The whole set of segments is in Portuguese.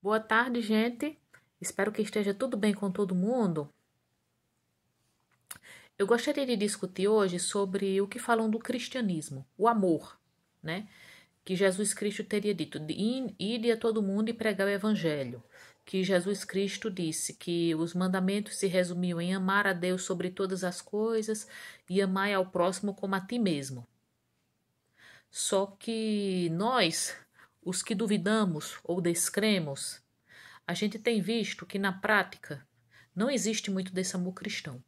Boa tarde, gente. Espero que esteja tudo bem com todo mundo. Eu gostaria de discutir hoje sobre o que falam do cristianismo, o amor, né? Que Jesus Cristo teria dito: ide a todo mundo e pregar o evangelho. Que Jesus Cristo disse que os mandamentos se resumiam em amar a Deus sobre todas as coisas e amar ao próximo como a ti mesmo. Só que nós, os que duvidamos ou descremos, a gente tem visto que na prática não existe muito desse amor cristão.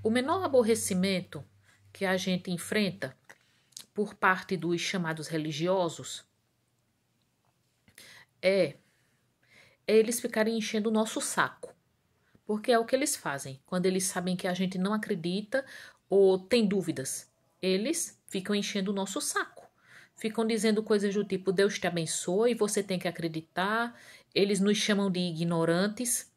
O menor aborrecimento que a gente enfrenta por parte dos chamados religiosos é eles ficarem enchendo o nosso saco. Porque é o que eles fazem. Quando eles sabem que a gente não acredita ou tem dúvidas, eles ficam enchendo o nosso saco. Ficam dizendo coisas do tipo: Deus te abençoe, você tem que acreditar. Eles nos chamam de ignorantes.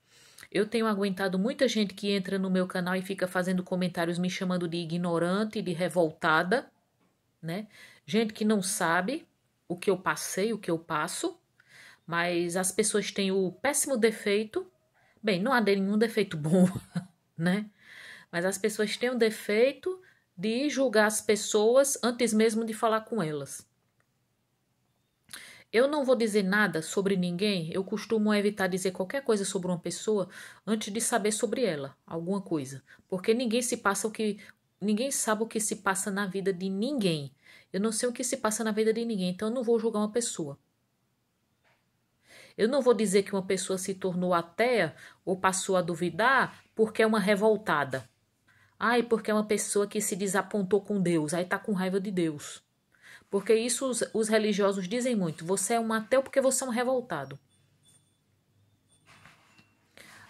Eu tenho aguentado muita gente que entra no meu canal e fica fazendo comentários me chamando de ignorante, de revoltada, né? Gente que não sabe o que eu passei, o que eu passo, mas as pessoas têm o péssimo defeito. Bem, não há nenhum defeito bom, né? Mas as pessoas têm o defeito de julgar as pessoas antes mesmo de falar com elas. Eu não vou dizer nada sobre ninguém, eu costumo evitar dizer qualquer coisa sobre uma pessoa antes de saber sobre ela, alguma coisa. Porque ninguém sabe o que se passa na vida de ninguém. Eu não sei o que se passa na vida de ninguém, então eu não vou julgar uma pessoa. Eu não vou dizer que uma pessoa se tornou ateia ou passou a duvidar porque é uma revoltada. Ai, porque é uma pessoa que se desapontou com Deus, aí tá com raiva de Deus. Porque isso os religiosos dizem muito. Você é um ateu porque você é um revoltado.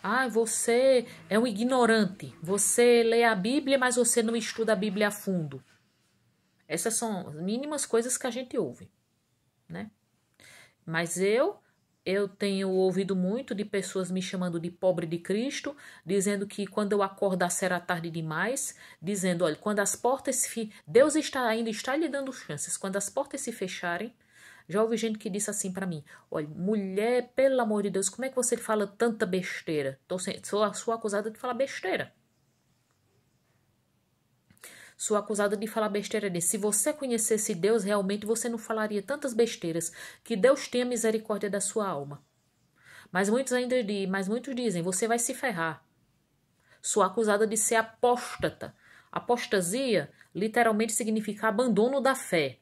Ah, você é um ignorante. Você lê a Bíblia, mas você não estuda a Bíblia a fundo. Essas são as mínimas coisas que a gente ouve, né? Mas eu tenho ouvido muito de pessoas me chamando de pobre de Cristo, dizendo que quando eu acordar será tarde demais, dizendo, olha, quando as portas se... Deus ainda está lhe dando chances, quando as portas se fecharem. Já ouvi gente que disse assim para mim, olha, mulher, pelo amor de Deus, como é que você fala tanta besteira? Sou acusada de falar besteira. Sou acusada de falar besteira disso. Se você conhecesse Deus realmente, você não falaria tantas besteiras. Que Deus tenha misericórdia da sua alma. Mas muitos dizem, você vai se ferrar. Sou acusada de ser apóstata. Apostasia literalmente significa abandono da fé.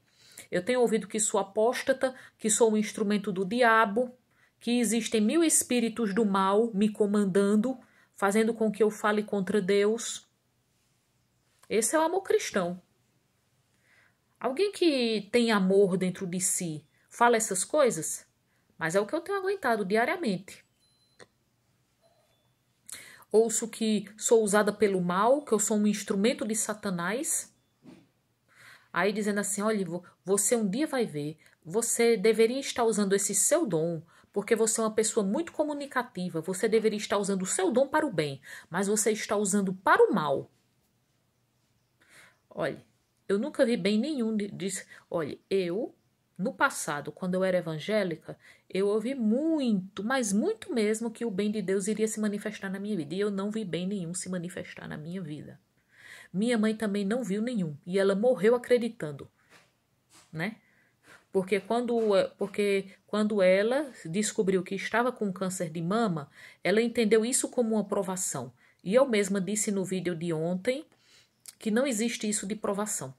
Eu tenho ouvido que sou apóstata, que sou um instrumento do diabo, que existem 1000 espíritos do mal me comandando, fazendo com que eu fale contra Deus. Esse é o amor cristão. Alguém que tem amor dentro de si fala essas coisas? Mas é o que eu tenho aguentado diariamente. Ouço que sou usada pelo mal, que eu sou um instrumento de Satanás. Aí dizendo assim, olha, você um dia vai ver, você deveria estar usando esse seu dom, porque você é uma pessoa muito comunicativa, você deveria estar usando o seu dom para o bem, mas você está usando para o mal. Olha, eu nunca vi bem nenhum disso. Olha, no passado, quando eu era evangélica, eu ouvi muito, mas muito mesmo, que o bem de Deus iria se manifestar na minha vida. E eu não vi bem nenhum se manifestar na minha vida. Minha mãe também não viu nenhum. E ela morreu acreditando, né? Porque quando ela descobriu que estava com câncer de mama, ela entendeu isso como uma provação. E eu mesma disse no vídeo de ontem que não existe isso de provação.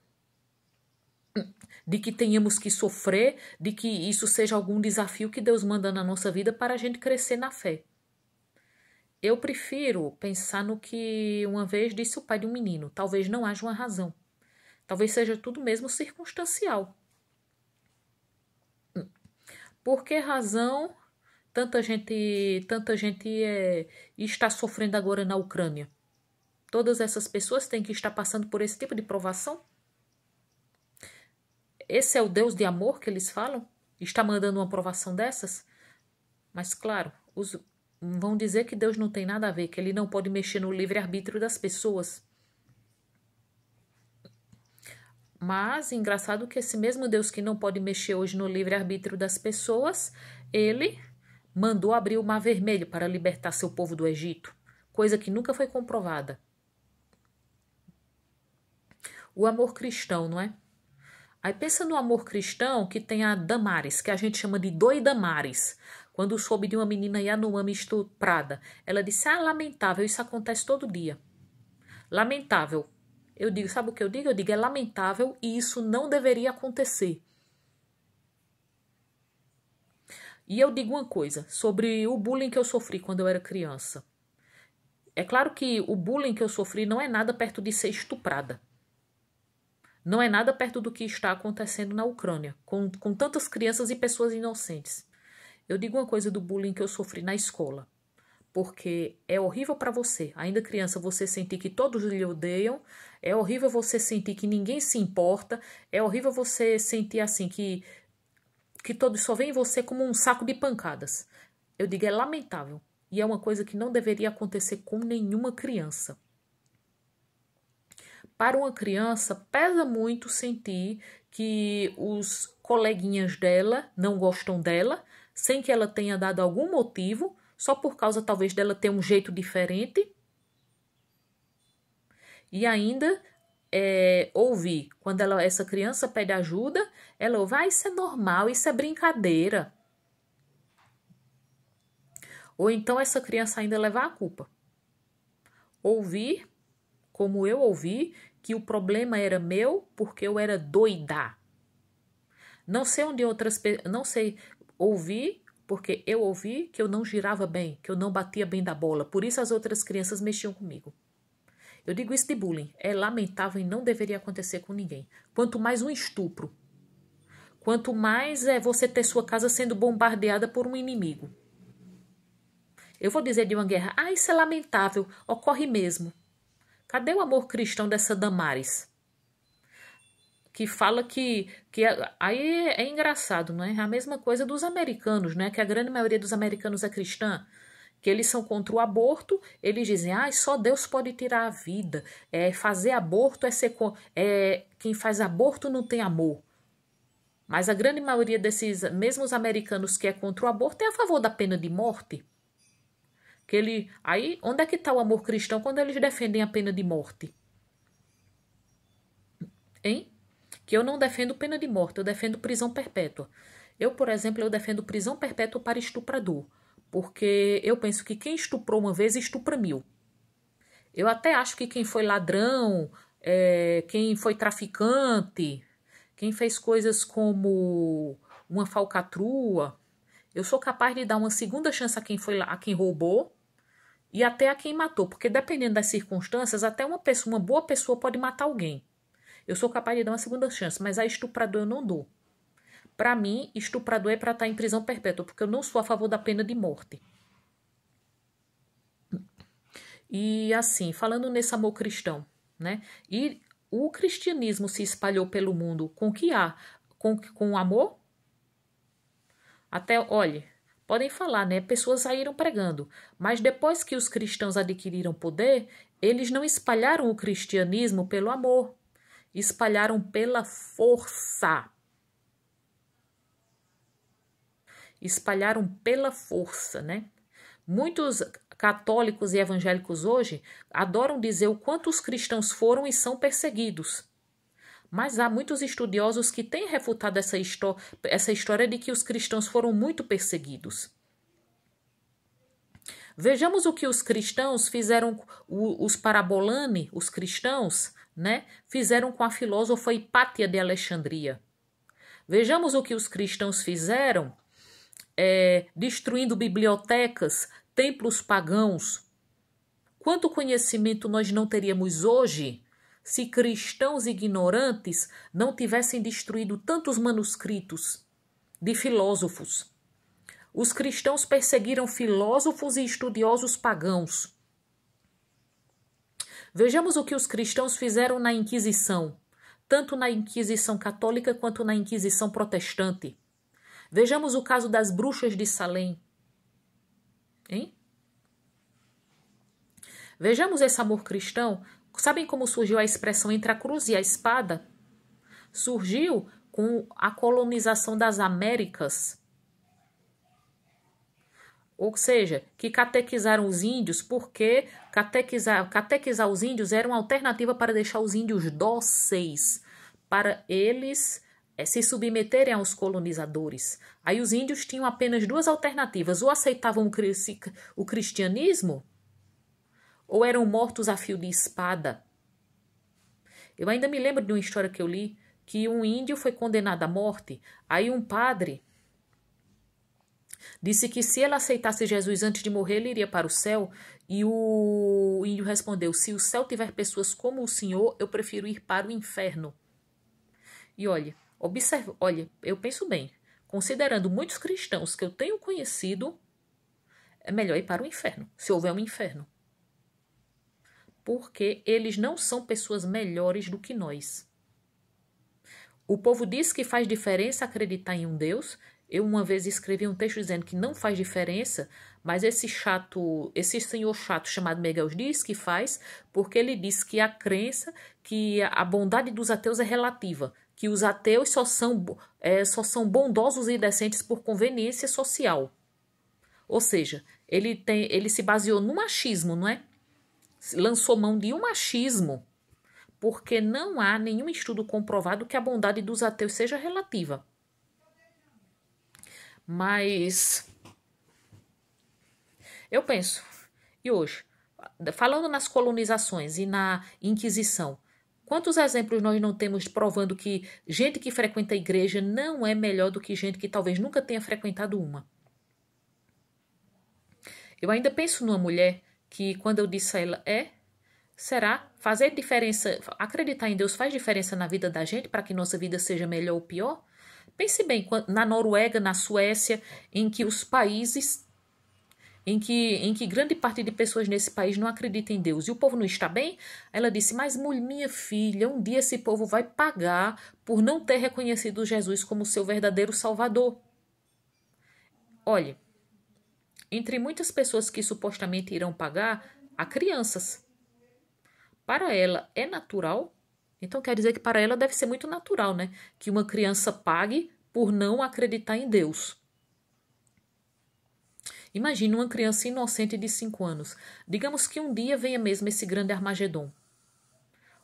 De que tenhamos que sofrer, de que isso seja algum desafio que Deus manda na nossa vida para a gente crescer na fé. Eu prefiro pensar no que uma vez disse o pai de um menino. Talvez não haja uma razão. Talvez seja tudo mesmo circunstancial. Por que razão tanta gente está sofrendo agora na Ucrânia? Todas essas pessoas têm que estar passando por esse tipo de provação? Esse é o Deus de amor que eles falam? Está mandando uma provação dessas? Mas claro, vão dizer que Deus não tem nada a ver, que ele não pode mexer no livre-arbítrio das pessoas. Mas, engraçado que esse mesmo Deus que não pode mexer hoje no livre-arbítrio das pessoas, ele mandou abrir o Mar Vermelho para libertar seu povo do Egito, coisa que nunca foi comprovada. O amor cristão, não é? Aí pensa no amor cristão que tem a Damares, que a gente chama de Doidamares. Quando soube de uma menina Yanomami estuprada, ela disse, lamentável, isso acontece todo dia. Lamentável. Eu digo, sabe o que eu digo? Eu digo, é lamentável e isso não deveria acontecer. E eu digo uma coisa sobre o bullying que eu sofri quando eu era criança. É claro que o bullying que eu sofri não é nada perto de ser estuprada. Não é nada perto do que está acontecendo na Ucrânia, com tantas crianças e pessoas inocentes. Eu digo uma coisa do bullying que eu sofri na escola. Porque é horrível para você, ainda criança, você sentir que todos lhe odeiam, é horrível você sentir que ninguém se importa, é horrível você sentir assim que todos só veem você como um saco de pancadas. Eu digo, é lamentável. E é uma coisa que não deveria acontecer com nenhuma criança. Para uma criança, pesa muito sentir que os coleguinhas dela não gostam dela, sem que ela tenha dado algum motivo, só por causa talvez dela ter um jeito diferente. E ainda ouvir, quando essa criança pede ajuda, ela ouve, isso é normal, isso é brincadeira. Ou então essa criança ainda levar a culpa. Ouvir, como eu ouvi, que o problema era meu porque eu era doida. Não sei onde outras pessoas, não sei, ouvir porque eu ouvi que eu não girava bem, que eu não batia bem da bola. Por isso as outras crianças mexiam comigo. Eu digo isso de bullying. É lamentável e não deveria acontecer com ninguém. Quanto mais um estupro. Quanto mais é você ter sua casa sendo bombardeada por um inimigo. Eu vou dizer de uma guerra, isso é lamentável, ocorre mesmo. Cadê o amor cristão dessa Damares? Que fala que aí é engraçado, não é? A mesma coisa dos americanos, né? Que a grande maioria dos americanos é cristã, que eles são contra o aborto, eles dizem, só Deus pode tirar a vida, fazer aborto quem faz aborto não tem amor. Mas a grande maioria desses mesmos americanos que é contra o aborto é a favor da pena de morte. Aí, onde é que está o amor cristão quando eles defendem a pena de morte? Hein? Que eu não defendo pena de morte, eu defendo prisão perpétua. Eu, por exemplo, eu defendo prisão perpétua para estuprador, porque eu penso que quem estuprou uma vez, estupra 1000. Eu até acho que quem foi ladrão, quem foi traficante, quem fez coisas como uma falcatrua, eu sou capaz de dar uma segunda chance a quem roubou e até a quem matou, porque dependendo das circunstâncias, até uma boa pessoa pode matar alguém. Eu sou capaz de dar uma segunda chance, mas a estuprador eu não dou. Para mim, estuprador é para estar em prisão perpétua, porque eu não sou a favor da pena de morte. E assim, falando nesse amor cristão, né? E o cristianismo se espalhou pelo mundo com o que há? Com amor? Até, olhe, podem falar, né? Pessoas saíram pregando, mas depois que os cristãos adquiriram poder, eles não espalharam o cristianismo pelo amor. Espalharam pela força. Espalharam pela força, né? Muitos católicos e evangélicos hoje adoram dizer o quanto os cristãos foram e são perseguidos. Mas há muitos estudiosos que têm refutado essa história de que os cristãos foram muito perseguidos. Vejamos o que os cristãos fizeram, os Parabolani, os cristãos, né, fizeram com a filósofa Hipátia de Alexandria. Vejamos o que os cristãos fizeram, destruindo bibliotecas, templos pagãos. Quanto conhecimento nós não teríamos hoje se cristãos ignorantes não tivessem destruído tantos manuscritos de filósofos? Os cristãos perseguiram filósofos e estudiosos pagãos. Vejamos o que os cristãos fizeram na Inquisição, tanto na Inquisição católica quanto na Inquisição protestante. Vejamos o caso das bruxas de Salem. Hein? Vejamos esse amor cristão. Sabem como surgiu a expressão entre a cruz e a espada? surgiu com a colonização das Américas. Ou seja, que catequizaram os índios porque catequizar os índios era uma alternativa para deixar os índios dóceis, para eles se submeterem aos colonizadores. Aí os índios tinham apenas duas alternativas, ou aceitavam o cristianismo, ou eram mortos a fio de espada. Eu ainda me lembro de uma história que eu li, que um índio foi condenado à morte, aí um padre disse que se ele aceitasse Jesus antes de morrer, ele iria para o céu. E o índio respondeu: se o céu tiver pessoas como o Senhor, eu prefiro ir para o inferno. E olha, eu penso bem, considerando muitos cristãos que eu tenho conhecido, é melhor ir para o inferno, se houver um inferno. Porque eles não são pessoas melhores do que nós. O povo diz que faz diferença acreditar em um Deus. Eu uma vez escrevi um texto dizendo que não faz diferença, mas esse senhor chato chamado Miguel diz que faz, porque ele diz que a crença que a bondade dos ateus é relativa, que os ateus só são bondosos e decentes por conveniência social. Ou seja, ele se baseou no machismo, não é? Lançou mão de um machismo, porque não há nenhum estudo comprovado que a bondade dos ateus seja relativa. Mas eu penso, e hoje, falando nas colonizações e na Inquisição, quantos exemplos nós não temos provando que gente que frequenta a igreja não é melhor do que gente que talvez nunca tenha frequentado uma? Eu ainda penso numa mulher que, quando eu disse a ela, será fazer diferença, acreditar em Deus faz diferença na vida da gente para que nossa vida seja melhor ou pior? Pense bem, na Noruega, na Suécia, em que os países, em que grande parte de pessoas nesse país não acredita em Deus e o povo não está bem, ela disse: mas minha filha, um dia esse povo vai pagar por não ter reconhecido Jesus como seu verdadeiro salvador. Olhe, entre muitas pessoas que supostamente irão pagar, há crianças. Para ela é natural, então quer dizer que para ela deve ser muito natural, né? Que uma criança pague por não acreditar em Deus. Imagine uma criança inocente de 5 anos. Digamos que um dia venha mesmo esse grande Armagedon.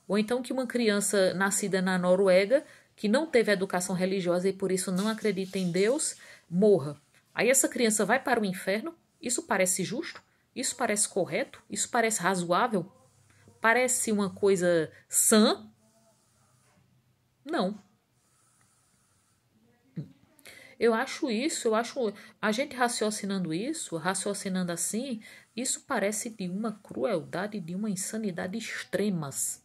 Ou então que uma criança nascida na Noruega, que não teve educação religiosa e por isso não acredita em Deus, morra. Aí essa criança vai para o inferno? Isso parece justo? Isso parece correto? Isso parece razoável? Parece uma coisa sã? Não. Eu acho a gente raciocinando assim, isso parece de uma crueldade, de uma insanidade extremas.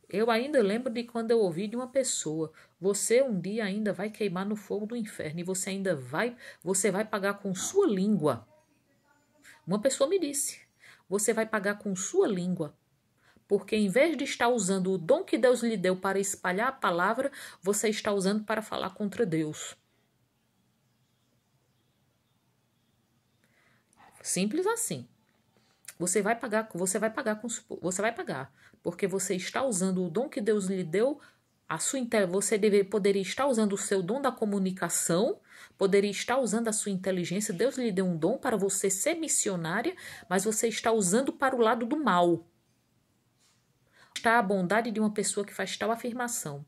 Eu ainda lembro de quando eu ouvi de uma pessoa: você um dia ainda vai queimar no fogo do inferno e você vai pagar com sua língua. Uma pessoa me disse: você vai pagar com sua língua. Porque em vez de estar usando o dom que Deus lhe deu para espalhar a palavra, você está usando para falar contra Deus. Simples assim. Você vai pagar, porque você está usando o dom que Deus lhe deu. Você poderia estar usando o seu dom da comunicação, poderia estar usando a sua inteligência. Deus lhe deu um dom para você ser missionária, mas você está usando para o lado do mal. Está a bondade de uma pessoa que faz tal afirmação.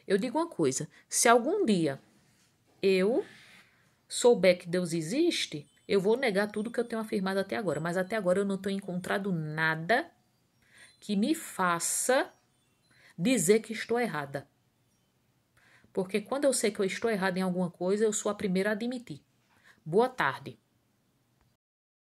Eu digo uma coisa: se algum dia eu souber que Deus existe, eu vou negar tudo que eu tenho afirmado até agora. Mas até agora eu não tenho encontrado nada que me faça dizer que estou errada. Porque quando eu sei que eu estou errada em alguma coisa, eu sou a primeira a admitir. Boa tarde.